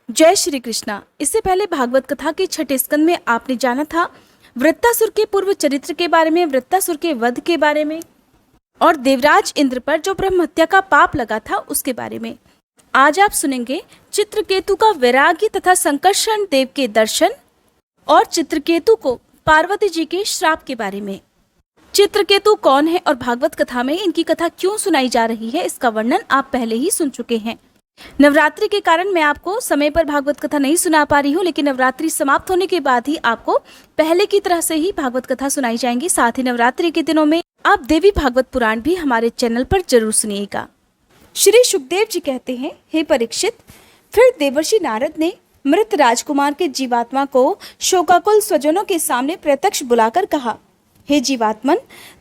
जय श्री कृष्णा। इससे पहले भागवत कथा के छठे स्कंद में आपने जाना था वृत्तासुर के पूर्व चरित्र के बारे में, वृत्तासुर के वध के बारे में और देवराज इंद्र पर जो ब्रह्म हत्या का पाप लगा था उसके बारे में। आज आप सुनेंगे चित्रकेतु का वैराग्य तथा संकर्षण देव के दर्शन और चित्रकेतु को पार्वती जी के श्राप के बारे में। चित्रकेतु कौन है और भागवत कथा में इनकी कथा क्यों सुनाई जा रही है, इसका वर्णन आप पहले ही सुन चुके हैं। नवरात्रि के कारण मैं आपको समय पर भागवत कथा नहीं सुना पा रही हूँ, लेकिन नवरात्रि समाप्त होने के बाद ही आपको पहले की तरह से ही भागवत कथा सुनाई जाएंगी। साथ ही नवरात्रि के दिनों में आप देवी भागवत पुराण भी हमारे चैनल पर जरूर सुनिएगा। श्री सुखदेव जी कहते हैं, हे परीक्षित, फिर देवर्षि नारद ने मृत राजकुमार के जीवात्मा को शोकाकुल स्वजनों के सामने प्रत्यक्ष बुलाकर कहा, हे जीवात्मन,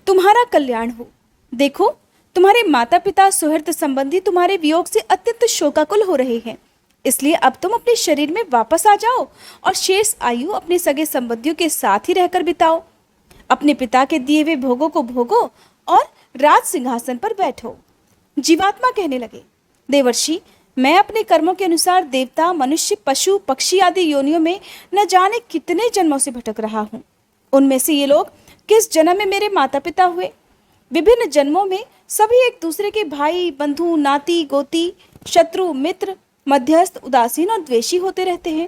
तुम्हारा कल्याण हो। देखो, तुम्हारे माता पिता सुहृद संबंधी तुम्हारे वियोग से अत्यंत शोकाकुल हो रहे हैं, इसलिए अब तुम अपने शरीर में वापस आ जाओ और शेष आयु अपने सगे संबंधियों के साथ ही रहकर बिताओ। अपने पिता के दिए हुए भोगों को भोगो और राज सिंहासन पर बैठो। जीवात्मा कहने लगे, देवर्षि, मैं अपने कर्मों के अनुसार देवता, मनुष्य, पशु, पक्षी आदि योनियों में न जाने कितने जन्मों से भटक रहा हूँ। उनमें से ये लोग किस जन्म में मेरे माता पिता हुए। विभिन्न जन्मों में सभी एक दूसरे के भाई, बंधु, नाती, गोती, शत्रु, मित्र, मध्यस्थ, उदासीन और द्वेषी होते रहते हैं।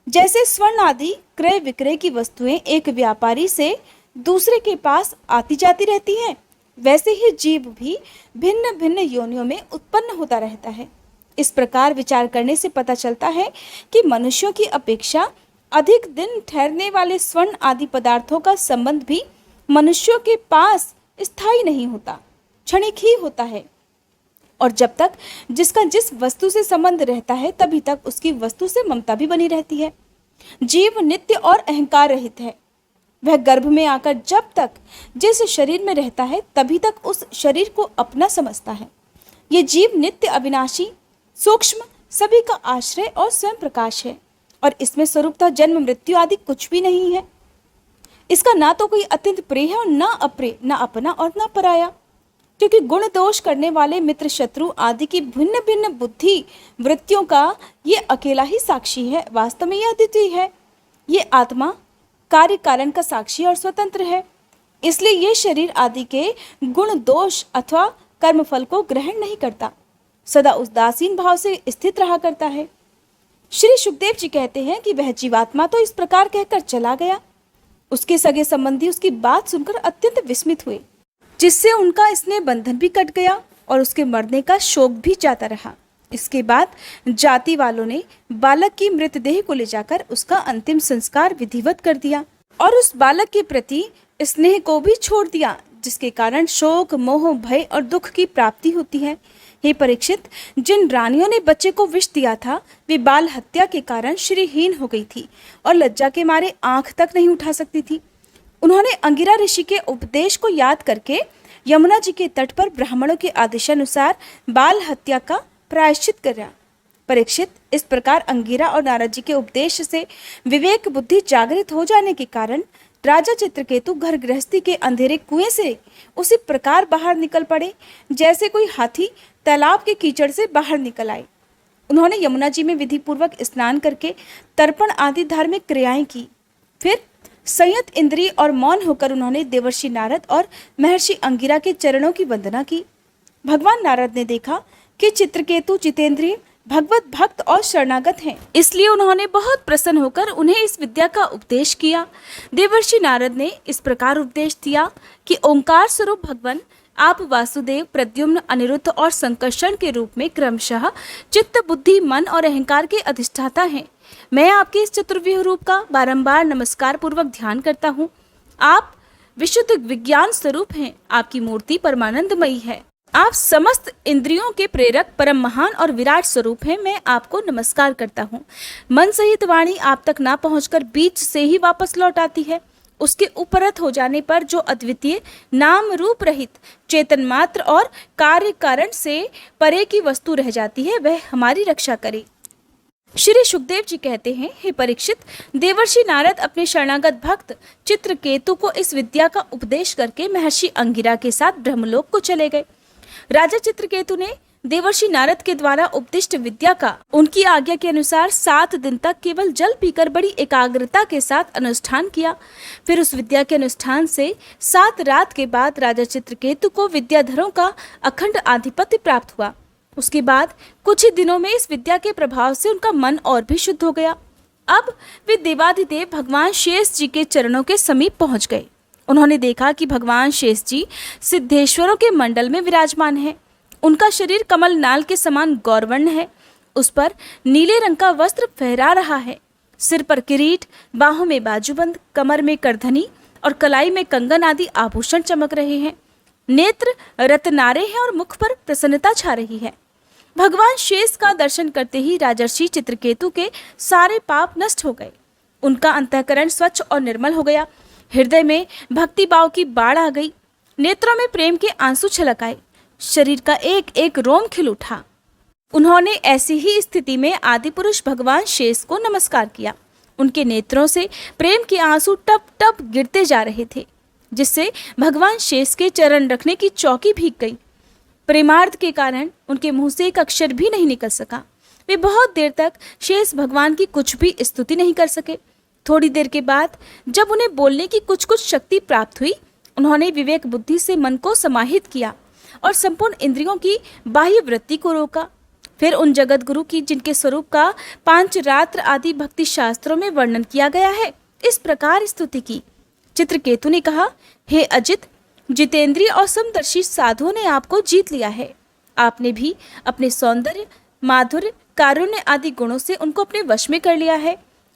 जैसे स्वर्ण आदि क्रय विक्रय की वस्तुएं एक व्यापारी से दूसरे के पास आती जाती रहती हैं, वैसे ही जीव भी भिन्न भिन्न योनियों में उत्पन्न होता रहता है। इस प्रकार विचार करने से पता चलता है कि मनुष्यों की अपेक्षा अधिक दिन ठहरने वाले स्वर्ण आदि पदार्थों का संबंध भी मनुष्यों के पास स्थायी नहीं होता, क्षणिक ही होता है। और जब तक जिसका जिस वस्तु से संबंध रहता है तभी तक उसकी वस्तु से ममता भी बनी रहती है। जीव नित्य और अहंकार रहित है। वह गर्भ में आकर जब तक जिस शरीर में रहता है तभी तक उस शरीर को अपना समझता है। ये जीव नित्य, अविनाशी, सूक्ष्म, सभी का आश्रय और स्वयं प्रकाश है और इसमें स्वरूपतः जन्म मृत्यु आदि कुछ भी नहीं है। इसका ना तो कोई अत्यंत प्रिय है और ना अप्रिय, ना अपना और ना पराया, क्योंकि गुण दोष करने वाले मित्र, शत्रु आदि की भिन्न भिन्न बुद्धि वृत्तियों का ये अकेला ही साक्षी है। वास्तव में यह अद्वितीय है। ये आत्मा कार्य कारण का साक्षी और स्वतंत्र है, इसलिए ये शरीर आदि के गुण दोष अथवा कर्मफल को ग्रहण नहीं करता, सदा उदासीन भाव से स्थित रहा करता है। श्री सुखदेव जी कहते हैं कि वह जीवात्मा तो इस प्रकार कहकर चला गया। उसके सगे संबंधी उसकी बात सुनकर अत्यंत विस्मित हुए, जिससे उनका स्नेह बंधन भी कट गया और उसके मरने का शोक भी जाता रहा। इसके बाद जाति वालों ने बालक की मृतदेह को ले जाकर उसका अंतिम संस्कार विधिवत कर दिया और उस बालक के प्रति स्नेह को भी छोड़ दिया, जिसके कारण शोक, मोह, भय और दुख की प्राप्ति होती है। हे परीक्षित, जिन रानियों ने बच्चे को विष दिया था वे बाल हत्या के कारण श्रीहीन हो गई थी और लज्जा के मारे आंख तक नहीं उठा सकती थी। उन्होंने अंगिरा ऋषि के उपदेश को याद करके यमुना जी के तट पर ब्राह्मणों के आदेशानुसार बाल हत्या का प्रायश्चित करा। परीक्षित, इस प्रकार अंगिरा और नारद जी के उपदेश से विवेक बुद्धि जागृत हो जाने के कारण राजा चित्रकेतु घर गृहस्थी के अंधेरे कुएं से उसी प्रकार बाहर निकल पड़े जैसे कोई हाथी तालाब के कीचड़ से बाहर निकल आए। उन्होंने यमुना जी में विधि पूर्वक स्नान करके तर्पण आदि धार्मिक क्रियाएं की। फिर संयत इंद्रिय और मौन होकर उन्होंने देवर्षि नारद और महर्षि अंगिरा के चरणों की वंदना की। भगवान नारद ने देखा कि चित्रकेतु जितेंद्रिय, भगवत भक्त और शरणागत हैं, इसलिए उन्होंने बहुत प्रसन्न होकर उन्हें इस विद्या का उपदेश किया। देवर्षि नारद ने इस प्रकार उपदेश दिया कि ओंकार स्वरूप भगवान आप वासुदेव, प्रद्युम्न, अनिरुद्ध और संकर्षण के रूप में क्रमशः चित्त, बुद्धि, मन और अहंकार के अधिष्ठाता हैं। मैं आपके इस चतुर्व्यूह रूप का बारंबार नमस्कार पूर्वक ध्यान करता हूँ। आप विशुद्ध विज्ञान स्वरूप हैं। आपकी मूर्ति परमानंदमयी है। आप समस्त इंद्रियों के प्रेरक, परम महान और विराट स्वरूप हैं। मैं आपको नमस्कार करता हूँ। मन सहित वाणी आप तक ना पहुंचकर बीच से ही वापस लौट आती है। उसके उपरत हो जाने पर जो अद्वितीय, नाम रूप रहित, चेतन मात्र और कार्य कारण से परे की वस्तु रह जाती है, वह हमारी रक्षा करे। श्री सुखदेव जी कहते हैं, हे परीक्षित, देवर्षि नारद अपने शरणागत भक्त चित्रकेतु को इस विद्या का उपदेश करके महर्षि अंगिरा के साथ ब्रह्मलोक को चले गए। राजा चित्रकेतु ने देवर्षि नारद के द्वारा उपदिष्ट विद्या का उनकी आज्ञा के अनुसार 7 दिन तक केवल जल पीकर बड़ी एकाग्रता के साथ अनुष्ठान किया। फिर उस विद्या के अनुष्ठान से 7 रात के बाद राजा चित्रकेतु को विद्याधरों का अखंड आधिपत्य प्राप्त हुआ। उसके बाद कुछ ही दिनों में इस विद्या के प्रभाव से उनका मन और भी शुद्ध हो गया। अब वे देवाधिदेव भगवान शेष जी के चरणों के समीप पहुंच गए। उन्होंने देखा कि भगवान शेष जी सिद्धेश्वरों के मंडल में विराजमान हैं। उनका शरीर कमल नाल के समान गौरवर्ण है। उस पर नीले रंग का वस्त्र फहरा रहा है। सिर पर किरीट, बाहों में बाजूबंद, कमर में करधनी और कलाई में कंगन आदि आभूषण चमक रहे हैं। नेत्र रत्नारे हैं और मुख पर प्रसन्नता छा रही है। भगवान शेष का दर्शन करते ही राजर्षि चित्रकेतु के सारे पाप नष्ट हो गए। उनका अंतःकरण स्वच्छ और निर्मल हो गया। हृदय में भक्ति भाव की बाढ़ आ गई। नेत्रों में प्रेम के आंसू छलक आए। शरीर का एक एक रोम खिल उठा। उन्होंने ऐसी ही स्थिति में आदि पुरुष भगवान शेष को नमस्कार किया। उनके नेत्रों से प्रेम के आंसू टप टप गिरते जा रहे थे, जिससे भगवान शेष के चरण रखने की चौकी भीग गई। प्रेमार्थ के कारण उनके मुंह से एक अक्षर भी नहीं निकल सका। वे बहुत देर तक शेष भगवान की कुछ भी स्तुति नहीं कर सके। थोड़ी देर के बाद जब उन्हें बोलने की कुछ कुछ शक्ति प्राप्त हुई, उन्होंने विवेक बुद्धि से मन को समाहित किया और संपूर्ण इंद्रियों की बाह्य वृत्ति को रोका। फिर उन जगत गुरु की, जिनके स्वरूप का पांचरात्र आदि भक्ति शास्त्रों में वर्णन किया गया है, इस प्रकार स्तुति की। चित्रकेतु ने कहा, हे अजित, जितेंद्रिय और समदर्शी साधुओं ने आपको जीत लिया है। आपने भी अपने सौंदर्य, माधुर्य, कारुण्य आदि गुणों से उनको अपने वश में कर लिया है।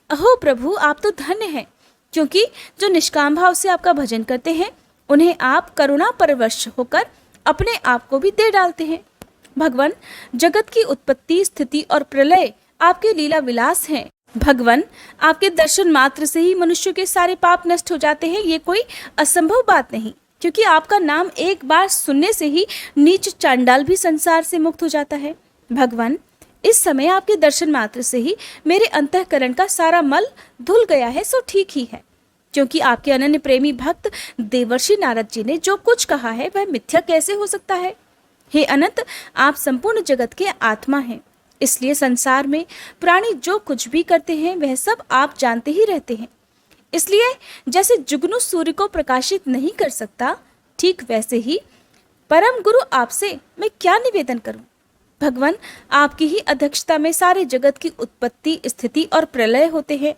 अहो प्रभु, आप तो धन्य हैं, क्योंकि जो निष्काम भाव से आपका भजन करते हैं, उन्हें आप करुणा परवश होकर अपने आप को भी दे डालते हैं। भगवान, जगत की उत्पत्ति, स्थिति और प्रलय आपके लीला विलास हैं। भगवान, आपके दर्शन मात्र से ही मनुष्य के सारे पाप नष्ट हो जाते हैं। ये कोई असंभव बात नहीं, क्योंकि आपका नाम एक बार सुनने से ही नीच चांडाल भी संसार से मुक्त हो जाता है। भगवान, इस समय आपके दर्शन मात्र से ही मेरे अंतःकरण का सारा मल धुल गया है, सो ठीक ही है, क्योंकि आपके अनन्य प्रेमी भक्त देवर्षि नारद जी ने जो कुछ कहा है वह मिथ्या कैसे हो सकता है। हे अनंत, आप संपूर्ण जगत के आत्मा हैं, इसलिए संसार में प्राणी जो कुछ भी करते हैं वह सब आप जानते ही रहते हैं। इसलिए जैसे जुगनू सूर्य को प्रकाशित नहीं कर सकता, ठीक वैसे ही परम गुरु आपसे मैं क्या निवेदन करूं। भगवान, आपकी ही अध्यक्षता में सारे जगत की उत्पत्ति, स्थिति और प्रलय होते हैं।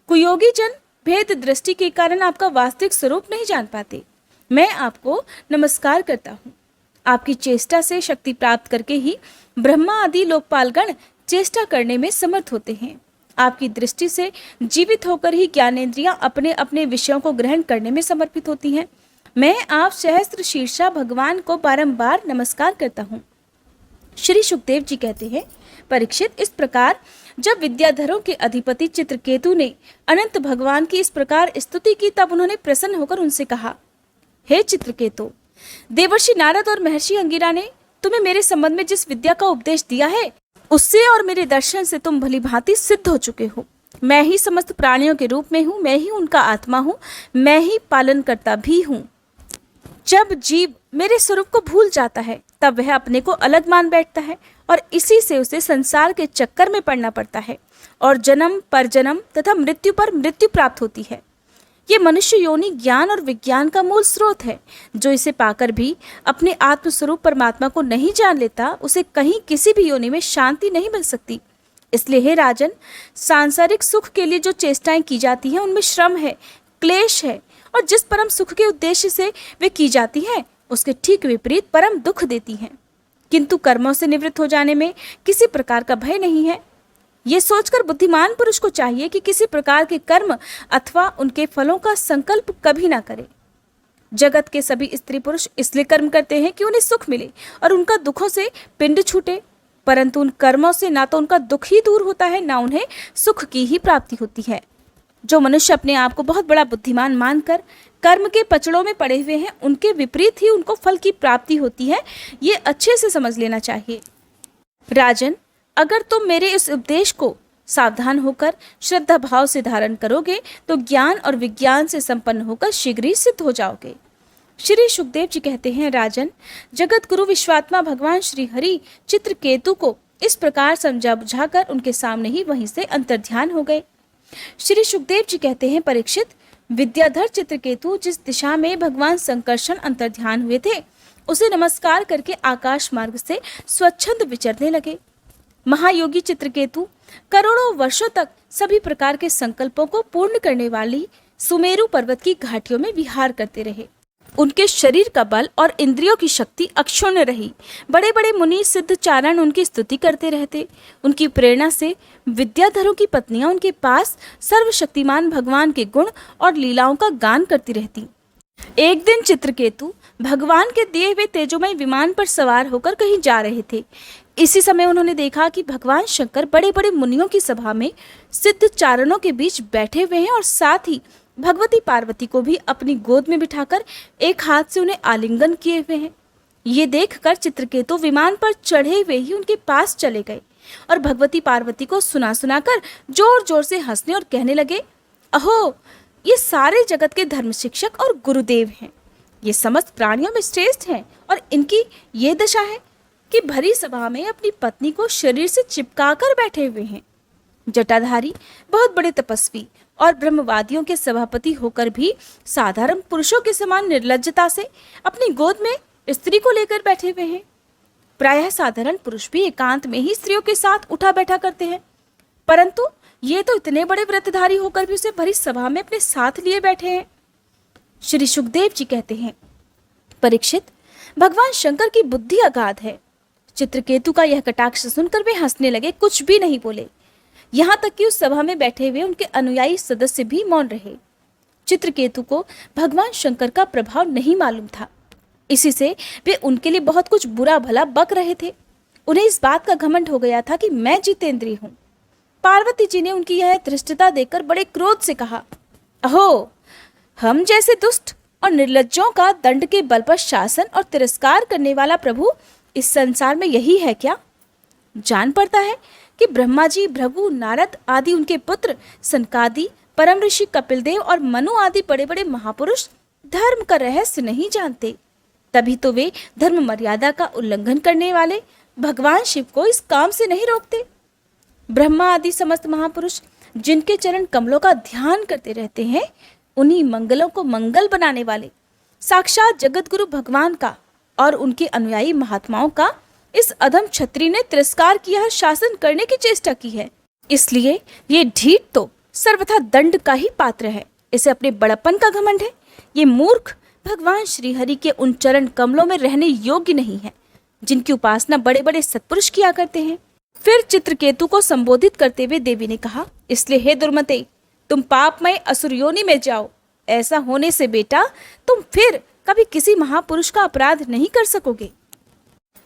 कुयोगी जन भेद दृष्टि के कारण आपका वास्तविक स्वरूप नहीं जान पाते। मैं आपको नमस्कार करता हूँ। आपकी चेष्टा से शक्ति प्राप्त करके ही ब्रह्मा आदि लोकपालगण चेष्टा करने में समर्थ होते हैं। आपकी दृष्टि से जीवित होकर ही ज्ञानेंद्रियां अपने अपने विषयों को ग्रहण करने में समर्पित होती हैं। मैं आप सहस्त्र शीर्षा भगवान को बारंबार नमस्कार करता हूँ। श्री सुखदेव जी कहते हैं, परीक्षित, इस प्रकार जब विद्याधरों के अधिपति चित्रकेतु ने अनंत भगवान की इस प्रकार स्तुति की, तब उन्होंने प्रसन्न होकर उनसे कहा, हे चित्रकेतु, देवर्षि नारद और महर्षि अंगिरा ने तुम्हें मेरे संबंध में जिस विद्या का उपदेश दिया है, उससे और मेरे दर्शन से तुम भली भांति सिद्ध हो चुके हो। मैं ही समस्त प्राणियों के रूप में हूँ, मैं ही उनका आत्मा हूँ, मैं ही पालन करता भी हूँ। जब जीव मेरे स्वरूप को भूल जाता है, तब वह अपने को अलग मान बैठता है और इसी से उसे संसार के चक्कर में पड़ना पड़ता है और जन्म पर जन्म तथा मृत्यु पर मृत्यु प्राप्त होती है। ये मनुष्य योनि ज्ञान और विज्ञान का मूल स्रोत है। जो इसे पाकर भी अपने आत्मस्वरूप परमात्मा को नहीं जान लेता, उसे कहीं किसी भी योनि में शांति नहीं मिल सकती। इसलिए हे राजन, सांसारिक सुख के लिए जो चेष्टाएं की जाती हैं, उनमें श्रम है, क्लेश है, और जिस परम सुख के उद्देश्य से वे की जाती हैं, उसके ठीक विपरीत परम दुख देती हैं। किंतु कर्मों से निवृत्त हो जाने में किसी प्रकार का भय नहीं है। ये सोचकर बुद्धिमान पुरुष को चाहिए कि किसी प्रकार के कर्म अथवा उनके फलों का संकल्प कभी ना करे। जगत के सभी स्त्री पुरुष इसलिए कर्म करते हैं कि उन्हें सुख मिले और उनका दुखों से पिंड छूटे, परंतु उन कर्मों से ना तो उनका दुख ही दूर होता है, ना उन्हें सुख की ही प्राप्ति होती है। जो मनुष्य अपने आप को बहुत बड़ा बुद्धिमान मानकर कर्म के पचड़ों में पड़े हुए हैं, उनके विपरीत ही उनको फल की प्राप्ति होती है। ये अच्छे से समझ लेना चाहिए। राजन, अगर तुम मेरे इस उपदेश को सावधान होकर श्रद्धा भाव से धारण करोगे, तो ज्ञान और विज्ञान से संपन्न होकर शीघ्र ही सिद्ध हो जाओगे। श्री सुखदेव जी कहते हैं, राजन, जगत गुरु विश्वात्मा भगवान श्री हरि चित्रकेतु को इस प्रकार समझा बुझाकर उनके सामने ही वहीं से अंतर्ध्यान हो गए। श्री सुखदेव जी कहते हैं, परीक्षित, विद्याधर चित्रकेतु जिस दिशा में भगवान संकर्षण अंतर्ध्यान हुए थे उसे नमस्कार करके आकाश मार्ग से स्वच्छंद विचरने लगे। महायोगी चित्रकेतु करोड़ों वर्षों तक सभी प्रकार के संकल्पों को पूर्ण करने वाली सुमेरु पर्वत की घाटियों में विहार करते रहे। उनके शरीर का बल और इंद्रियों की शक्ति अक्षुण्ण रही। बड़े बड़े मुनि सिद्ध चारण उनकी स्तुति करते रहते। उनकी प्रेरणा से विद्याधरों की पत्नियां उनके पास सर्वशक्तिमान भगवान के गुण और लीलाओं का गान करती रहती। एक दिन चित्रकेतु भगवान के दिए हुए तेजोमय विमान पर सवार होकर कहीं जा रहे थे। इसी समय उन्होंने देखा कि भगवान शंकर बड़े बड़े मुनियों की सभा में सिद्ध चारणों के बीच बैठे हुए हैं और साथ ही भगवती पार्वती को भी अपनी गोद में बिठाकर एक हाथ से उन्हें आलिंगन किए हुए हैं। ये देखकर चित्रकेतु विमान पर चढ़े हुए ही उनके पास चले गए और भगवती पार्वती को सुना सुनाकर जोर जोर से हंसने और कहने लगे, अहो, ये सारे जगत के धर्म शिक्षक और गुरुदेव हैं। ये समस्त प्राणियों में श्रेष्ठ हैं और इनकी ये दशा है कि भरी सभा में अपनी पत्नी को शरीर से चिपका कर बैठे हुए हैं। जटाधारी, बहुत बड़े तपस्वी और ब्रह्मवादियों के सभापति होकर भी साधारण पुरुषों के समान निर्लज्जता से अपनी गोद में स्त्री को लेकर बैठे हुए हैं। प्रायः साधारण पुरुष भी एकांत में ही स्त्रियों के साथ उठा बैठा करते हैं, परंतु ये तो इतने बड़े व्रतधारी होकर भी उसे भरी सभा में अपने साथ लिए बैठे हैं। श्री सुखदेव जी कहते हैं, परीक्षित, भगवान शंकर की बुद्धि अगाध है। चित्रकेतु का यह कटाक्ष सुनकर वे हंसने लगे, कुछ भी नहीं बोले। यहाँ तक कि उस सभा में बैठे हुए उनके अनुयायी सदस्य भी मौन रहे। चित्रकेतु को भगवान शंकर का प्रभाव नहीं मालूम था, इसी से वे उनके लिए बहुत कुछ बुरा भला बक रहे थे। उन्हें इस बात का घमंड हो गया था कि मैं जितेंद्रिय हूँ। पार्वती जी ने उनकी यह धृष्टता देखकर बड़े क्रोध से कहा, अहो, हम जैसे दुष्ट और निर्लज्जों का दंड के बल पर शासन और तिरस्कार करने वाला प्रभु इस संसार में यही है क्या? जान पड़ता है कि ब्रह्मा जी, भृगु, नारद आदि उनके पुत्र सनकादि, परम ऋषि कपिलदेव और मनु आदि बड़े बड़े महापुरुष धर्म का रहस्य नहीं जानते। तभी तो वे धर्म मर्यादा का उल्लंघन करने वाले भगवान शिव को इस काम से नहीं रोकते। ब्रह्मा आदि समस्त महापुरुष जिनके चरण कमलों का ध्यान करते रहते हैं, उन्हीं मंगलों को मंगल बनाने वाले साक्षात जगत गुरु भगवान का और उनके अनुयायी महात्माओं का इस अधम क्षत्रिय ने तिरस्कार किया है, शासन करने की चेष्टा की है। इसलिए ये ढीठ तो सर्वथा दंड का ही पात्र है। इसे अपने बड़प्पन का घमंड है। ये मूर्ख भगवान श्री हरि के उन चरण कमलों में रहने योग्य नहीं है जिनकी उपासना बड़े बड़े सत्पुरुष किया करते हैं। फिर चित्रकेतु को संबोधित करते हुए देवी ने कहा, इसलिए हे दुर्मते, तुम पापमय असुर योनि में जाओ। ऐसा होने से बेटा तुम फिर कभी किसी महापुरुष का अपराध नहीं कर सकोगे।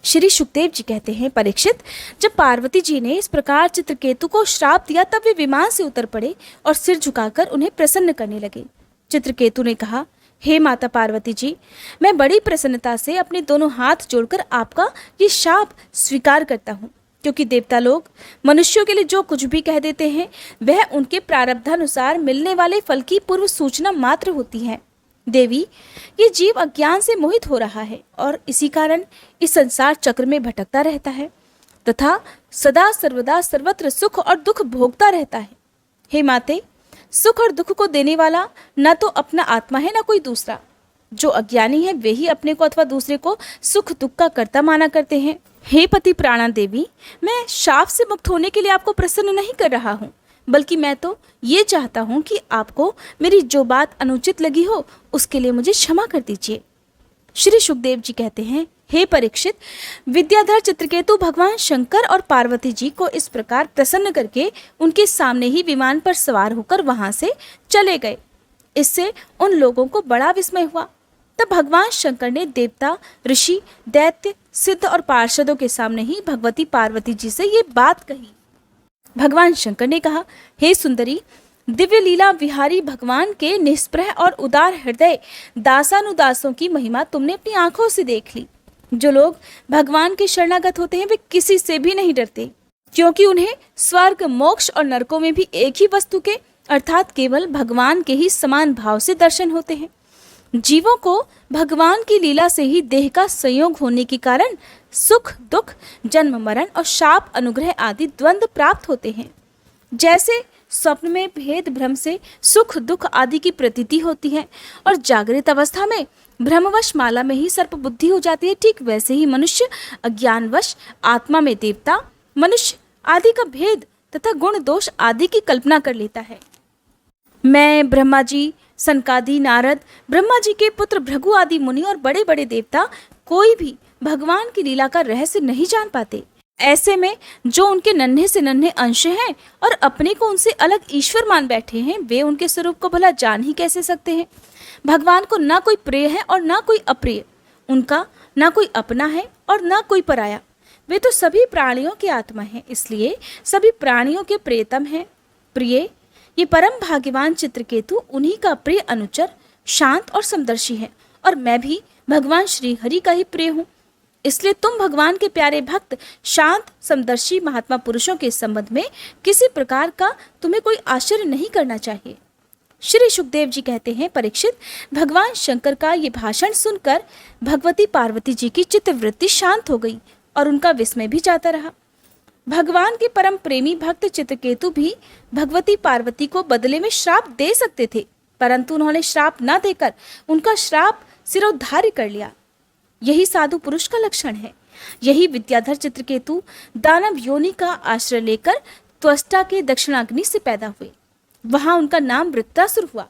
श्री सुखदेव जी कहते हैं, परीक्षित, जब पार्वती जी ने इस प्रकार चित्रकेतु को श्राप दिया तब वे विमान से उतर पड़े और सिर झुकाकर उन्हें प्रसन्न करने लगे। चित्रकेतु ने कहा, हे माता पार्वती जी, मैं बड़ी प्रसन्नता से अपने दोनों हाथ जोड़कर आपका ये शाप स्वीकार करता हूँ, क्योंकि देवता लोग मनुष्यों के लिए जो कुछ भी कह देते हैं वह उनके प्रारब्धानुसार मिलने वाले फल की पूर्व सूचना मात्र होती है। देवी, ये जीव अज्ञान से मोहित हो रहा है और इसी कारण इस संसार चक्र में भटकता रहता है तथा सदा सर्वदा सर्वत्र सुख और दुख भोगता रहता है। हे माते, सुख और दुख को देने वाला न तो अपना आत्मा है न कोई दूसरा। जो अज्ञानी है वे ही अपने को अथवा दूसरे को सुख दुख का कर्ता माना करते हैं। हे पति प्राणा देवी, मैं शाप से मुक्त होने के लिए आपको प्रसन्न नहीं कर रहा हूँ, बल्कि मैं तो ये चाहता हूँ कि आपको मेरी जो बात अनुचित लगी हो उसके लिए मुझे क्षमा कर दीजिए। श्री सुखदेव जी कहते हैं, हे परीक्षित, विद्याधर चित्रकेतु भगवान शंकर और पार्वती जी को इस प्रकार प्रसन्न करके उनके सामने ही विमान पर सवार होकर वहां से चले गए। इससे उन लोगों को बड़ा विस्मय हुआ। तब भगवान शंकर ने देवता, ऋषि, दैत्य, सिद्ध और पार्षदों के सामने ही भगवती पार्वती जी से ये बात कही। भगवान शंकर ने कहा, हे सुंदरी, दिव्य लीला विहारी भगवान के निष्प्रह और उदार हृदय दासानुदासों की महिमा तुमने अपनी आंखों से देख ली। जो लोग भगवान के शरणागत होते हैं वे किसी से भी नहीं डरते, क्योंकि उन्हें स्वर्ग, मोक्ष और नरकों में भी एक ही वस्तु के अर्थात केवल भगवान के ही समान भाव से दर्शन होते हैं। जीवों को भगवान की लीला से ही देह का संयोग होने के कारण सुख दुख, जन्म मरण और शाप अनुग्रह आदि द्वंद्व प्राप्त होते हैं। जैसे स्वप्न में भेद भ्रम से सुख दुख आदि की प्रतीति होती है और जागृत अवस्था में भ्रमवश माला में ही सर्प बुद्धि हो जाती है, ठीक वैसे ही मनुष्य अज्ञानवश आत्मा में देवता, मनुष्य आदि का भेद तथा गुण दोष आदि की कल्पना कर लेता है। मैं, ब्रह्मा जी, सनकादि, नारद, ब्रह्मा जी के पुत्र भृगु आदि मुनि और बड़े बड़े देवता कोई भी भगवान की लीला का रहस्य नहीं जान पाते। ऐसे में जो उनके नन्हे से नन्हे अंश हैं और अपने को उनसे अलग ईश्वर मान बैठे हैं, वे उनके स्वरूप को भला जान ही कैसे सकते हैं। भगवान को ना कोई प्रिय है और ना कोई अप्रिय, उनका ना कोई अपना है और ना कोई पराया। वे तो सभी प्राणियों की आत्मा हैं, इसलिए सभी प्राणियों के प्रियतम हैं, प्रिय। ये परम भाग्यवान चित्रकेतु उन्हीं का प्रिय अनुचर, शांत और समदर्शी है और मैं भी भगवान श्री हरि का ही प्रिय हूँ। इसलिए तुम भगवान के प्यारे भक्त, शांत समदर्शी महात्मा पुरुषों के संबंध में किसी प्रकार का तुम्हें कोई आश्चर्य नहीं करना चाहिए। श्री सुखदेव जी कहते हैं, परीक्षित, भगवान शंकर का ये भाषण सुनकर भगवती पार्वती जी की चित्तवृत्ति शांत हो गई और उनका विस्मय भी जाता रहा। भगवान के परम प्रेमी भक्त चित्रकेतु भी भगवती पार्वती को बदले में श्राप दे सकते थे, परंतु उन्होंने श्राप न देकर उनका श्राप सिरोद्धार्य कर लिया। यही साधु पुरुष का लक्षण है। यही विद्याधर चित्रकेतु दानव योनि का आश्रय लेकर त्वष्टा के दक्षिणाग्नि से पैदा हुए। वहां उनका नाम वृत्तासुर हुआ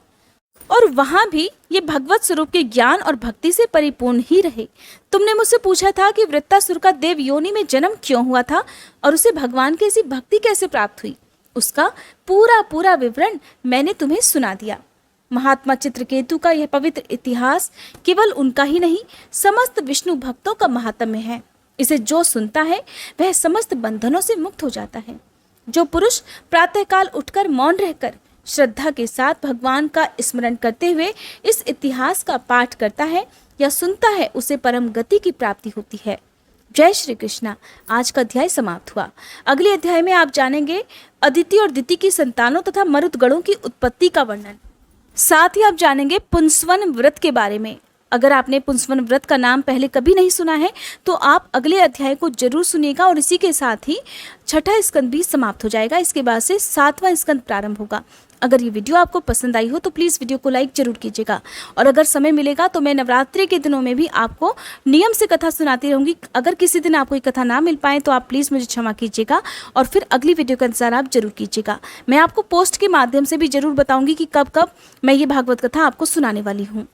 और वहां भी ये भगवत स्वरूप के ज्ञान और भक्ति से परिपूर्ण ही रहे। तुमने मुझसे पूछा था कि वृत्तासुर का देव योनि में जन्म क्यों हुआ था और उसे भगवान की ऐसी भक्ति कैसे प्राप्त हुई। उसका पूरा विवरण मैंने तुम्हें सुना दिया। महात्मा चित्रकेतु का यह पवित्र इतिहास केवल उनका ही नहीं, समस्त विष्णु भक्तों का महात्म्य है। इसे जो सुनता है वह समस्त बंधनों से मुक्त हो जाता है। जो पुरुष प्रातःकाल उठकर मौन रहकर श्रद्धा के साथ भगवान का स्मरण करते हुए इस इतिहास का पाठ करता है या सुनता है, उसे परम गति की प्राप्ति होती है। जय श्री कृष्णा। आज का अध्याय समाप्त हुआ। अगले अध्याय में आप जानेंगे अदिति और दिति की संतानों तथा मरुदगणों की उत्पत्ति का वर्णन। साथ ही आप जानेंगे पुंसवन व्रत के बारे में। अगर आपने पुंसवन व्रत का नाम पहले कभी नहीं सुना है तो आप अगले अध्याय को जरूर सुनिएगा और इसी के साथ ही छठा स्कंद भी समाप्त हो जाएगा। इसके बाद से सातवां स्कंद प्रारंभ होगा। अगर ये वीडियो आपको पसंद आई हो तो प्लीज़ वीडियो को लाइक जरूर कीजिएगा और अगर समय मिलेगा तो मैं नवरात्रि के दिनों में भी आपको नियम से कथा सुनाती रहूँगी। अगर किसी दिन आपको ये कथा ना मिल पाए तो आप प्लीज़ मुझे क्षमा कीजिएगा और फिर अगली वीडियो का इंतजार आप जरूर कीजिएगा। मैं आपको पोस्ट के माध्यम से भी जरूर बताऊँगी कि कब कब मैं ये भागवत कथा आपको सुनाने वाली हूँ।